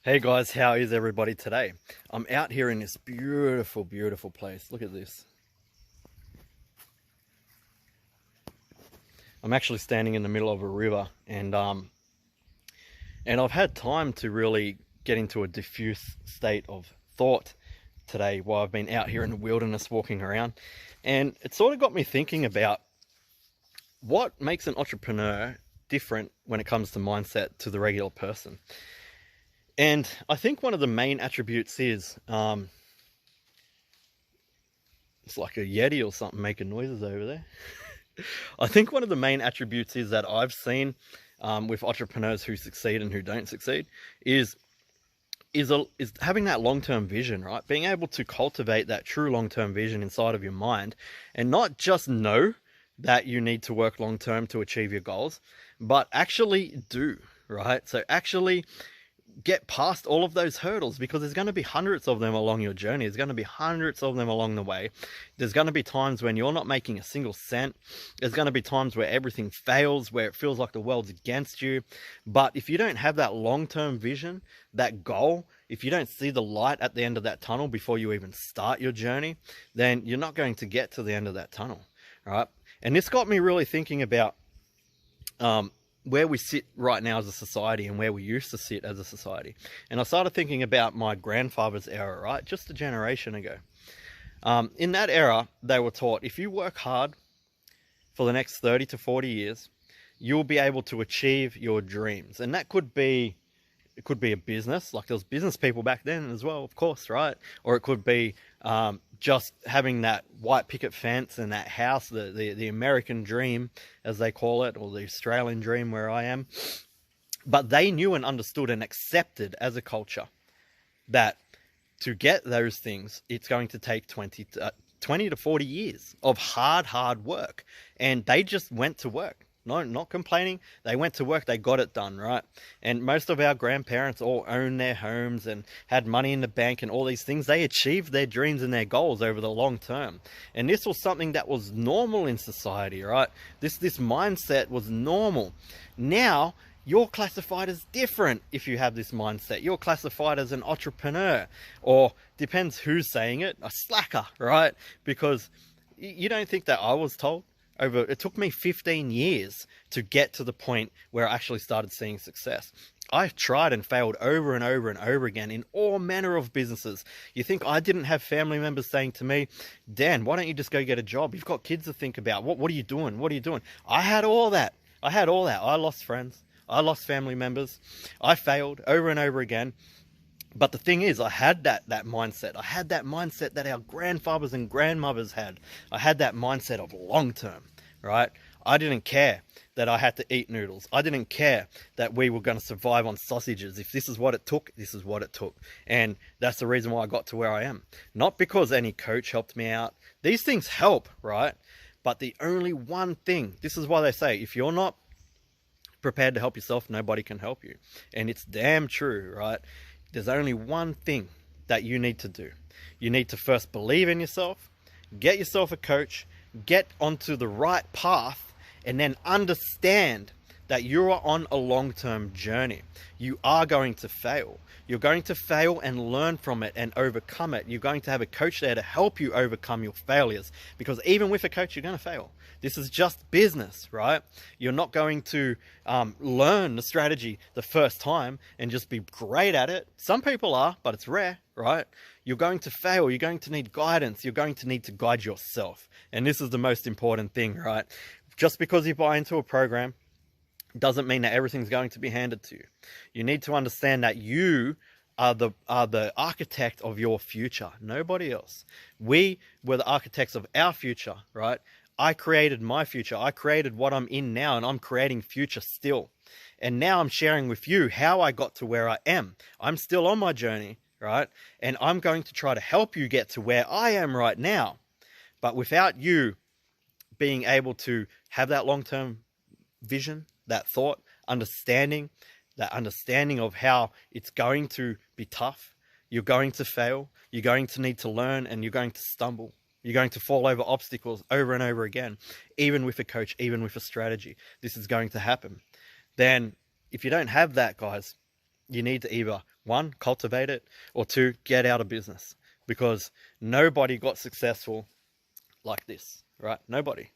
Hey guys, how is everybody today? I'm out here in this beautiful, beautiful place. Look at this. I'm actually standing in the middle of a river and I've had time to really get into a diffuse state of thought today while I've been out here in the wilderness walking around. And it sort of got me thinking about what makes an entrepreneur different when it comes to mindset to the regular person. And I think one of the main attributes is, it's like a Yeti or something making noises over there. I think one of the main attributes is that I've seen with entrepreneurs who succeed and who don't succeed is having that long-term vision, right? Being able to cultivate that true long-term vision inside of your mind and not just know that you need to work long-term to achieve your goals, but actually do, right? So actually get past all of those hurdles, because there's going to be hundreds of them along your journey. There's going to be hundreds of them along the way. There's going to be times when you're not making a single cent. There's going to be times where everything fails, where it feels like the world's against you. But if you don't have that long-term vision, that goal, if you don't see the light at the end of that tunnel before you even start your journey, then you're not going to get to the end of that tunnel, right? And this got me really thinking about where we sit right now as a society and where we used to sit as a society. And I started thinking about my grandfather's era, right? Just a generation ago. In that era, they were taught, if you work hard for the next 30 to 40 years, you'll be able to achieve your dreams. And that could be, it could be a business, like there was business people back then as well, of course, right? Or it could be just having that white picket fence and that house, the American dream, as they call it, or the Australian dream where I am. But they knew and understood and accepted as a culture that to get those things, it's going to take 20 to 40 years of hard work. And they just went to work. No, not complaining. They went to work, they got it done, right? And most of our grandparents all owned their homes and had money in the bank and all these things. They achieved their dreams and their goals over the long term. And this was something that was normal in society, right? This mindset was normal. Now, you're classified as different if you have this mindset. You're classified as an entrepreneur, or depends who's saying it, a slacker, right? Because you don't think that I was told? It took me 15 years to get to the point where I actually started seeing success. I've tried and failed over and over and over again in all manner of businesses. You think I didn't have family members saying to me, Dan, why don't you just go get a job? You've got kids to think about. What are you doing? What are you doing? I had all that. I lost friends. I lost family members. I failed over and over again. But the thing is, I had that mindset. I had that mindset that our grandfathers and grandmothers had. I had that mindset of long term, right? I didn't care that I had to eat noodles. I didn't care that we were going to survive on sausages. If this is what it took, this is what it took. And that's the reason why I got to where I am. Not because any coach helped me out. These things help, right? But the only one thing, this is why they say, if you're not prepared to help yourself, nobody can help you. And it's damn true, right? There's only one thing that you need to do. You need to first believe in yourself, get yourself a coach, get onto the right path, and then understand that you are on a long-term journey. You are going to fail. You're going to fail and learn from it and overcome it. You're going to have a coach there to help you overcome your failures, because even with a coach, you're going to fail. This is just business, right? You're not going to learn the strategy the first time and just be great at it. Some people are, but it's rare, right? You're going to fail. You're going to need guidance. You're going to need to guide yourself. And this is the most important thing, right? Just because you buy into a program doesn't mean that everything's going to be handed to you. You need to understand that you are the architect of your future, nobody else. We were the architects of our future, right? I created my future. I created what I'm in now, and I'm creating future still. And now I'm sharing with you how I got to where I am. I'm still on my journey, right? And I'm going to try to help you get to where I am right now. But without you being able to have that long-term vision, that thought, understanding of how it's going to be tough, you're going to fail, you're going to need to learn, and you're going to stumble. You're going to fall over obstacles over and over again, even with a coach, even with a strategy. This is going to happen. Then if you don't have that, guys, you need to either one, cultivate it, or two, get out of business, because nobody got successful like this, right? Nobody.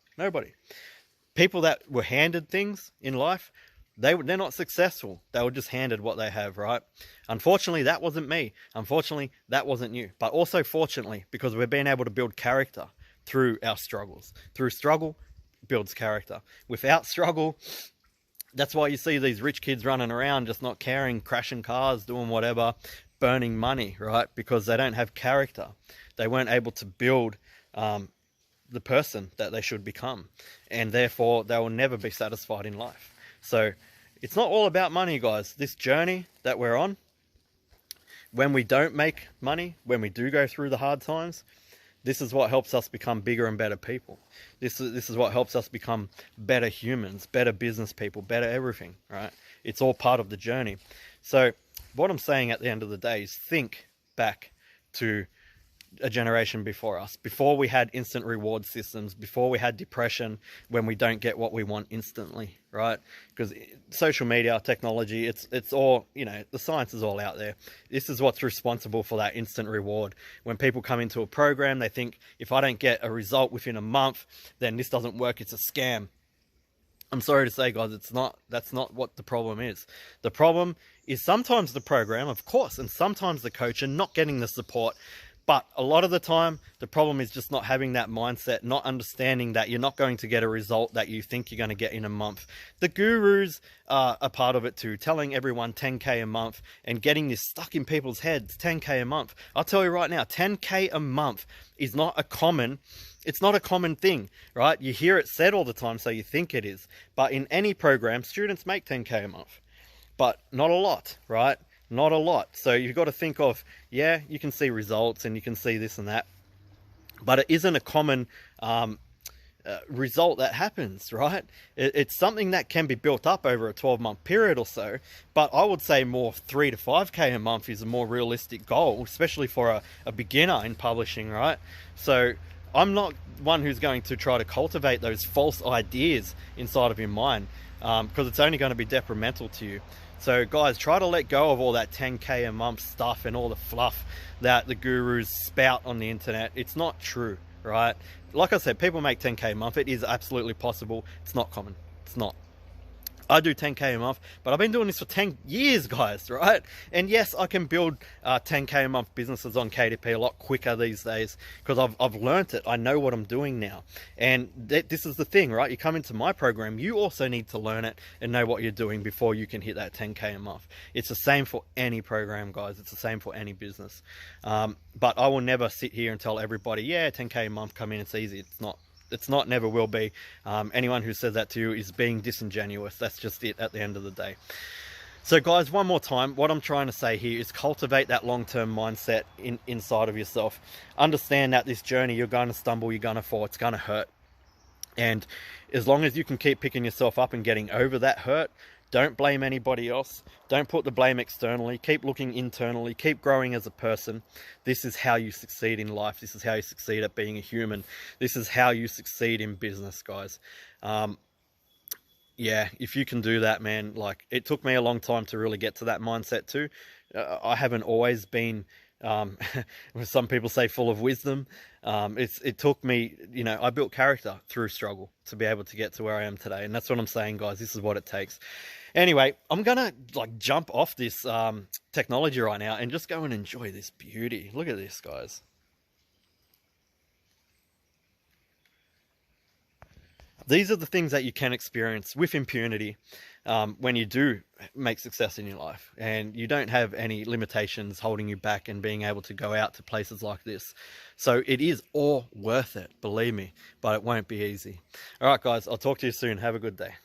People that were handed things in life, they're not successful. They were just handed what they have, right? Unfortunately, that wasn't me. Unfortunately, that wasn't you. But also fortunately, because we've been able to build character through our struggles. Through struggle builds character. Without struggle, that's why you see these rich kids running around just not caring, crashing cars, doing whatever, burning money, right? Because they don't have character. They weren't able to build the person that they should become, and therefore they will never be satisfied in life. So it's not all about money, guys. This journey that we're on, when we don't make money, when we do go through the hard times, this is what helps us become bigger and better people. This is what helps us become better humans, better business people, better everything, right? It's all part of the journey. So what I'm saying at the end of the day is think back to a generation before us, before we had instant reward systems, before we had depression when we don't get what we want instantly, right? Because social media, technology, it's all, you know, the science is all out there. This is what's responsible for that instant reward. When people come into a program, they think, if I don't get a result within a month, then this doesn't work, it's a scam. I'm sorry to say, guys, that's not what the problem is. The problem is sometimes the program, of course, and sometimes the coach, and not getting the support. But a lot of the time, the problem is just not having that mindset, not understanding that you're not going to get a result that you think you're going to get in a month. The gurus are a part of it too, telling everyone 10K a month and getting this stuck in people's heads, 10K a month. I'll tell you right now, 10K a month is not a common, it's not a common thing, right? You hear it said all the time, so you think it is. But in any program, students make 10K a month, but not a lot, right? Not a lot. So you've got to think of, yeah, you can see results and you can see this and that, but it isn't a common result that happens, right? It's something that can be built up over a 12-month period or so, but I would say more 3 to 5K a month is a more realistic goal, especially for a beginner in publishing, right? So I'm not one who's going to try to cultivate those false ideas inside of your mind, because it's only going to be detrimental to you. So guys, try to let go of all that 10K a month stuff and all the fluff that the gurus spout on the internet. It's not true, right? Like I said, people make 10K a month. It is absolutely possible. It's not common. It's not. I do 10K a month, but I've been doing this for 10 years, guys, right? And yes, I can build 10K a month businesses on KDP a lot quicker these days because I've learnt it. I know what I'm doing now. And this is the thing, right? You come into my program, you also need to learn it and know what you're doing before you can hit that 10K a month. It's the same for any program, guys. It's the same for any business. But I will never sit here and tell everybody, yeah, 10K a month, come in, it's easy. It's not. It's not, never will be. Anyone who says that to you is being disingenuous. That's just it at the end of the day. So guys, one more time, what I'm trying to say here is cultivate that long-term mindset inside of yourself. Understand that this journey, you're going to stumble, you're going to fall, it's going to hurt. And as long as you can keep picking yourself up and getting over that hurt, don't blame anybody else. Don't put the blame externally. Keep looking internally. Keep growing as a person. This is how you succeed in life. This is how you succeed at being a human. This is how you succeed in business, guys. Yeah, if you can do that, man, like it took me a long time to really get to that mindset too. I haven't always been, some people say full of wisdom. It took me, you know, I built character through struggle to be able to get to where I am today. And that's what I'm saying, guys. This is what it takes. Anyway, I'm going to like jump off this technology right now and just go and enjoy this beauty. Look at this, guys. These are the things that you can experience with impunity when you do make success in your life and you don't have any limitations holding you back and being able to go out to places like this. So it is all worth it, believe me, but it won't be easy. All right, guys, I'll talk to you soon. Have a good day.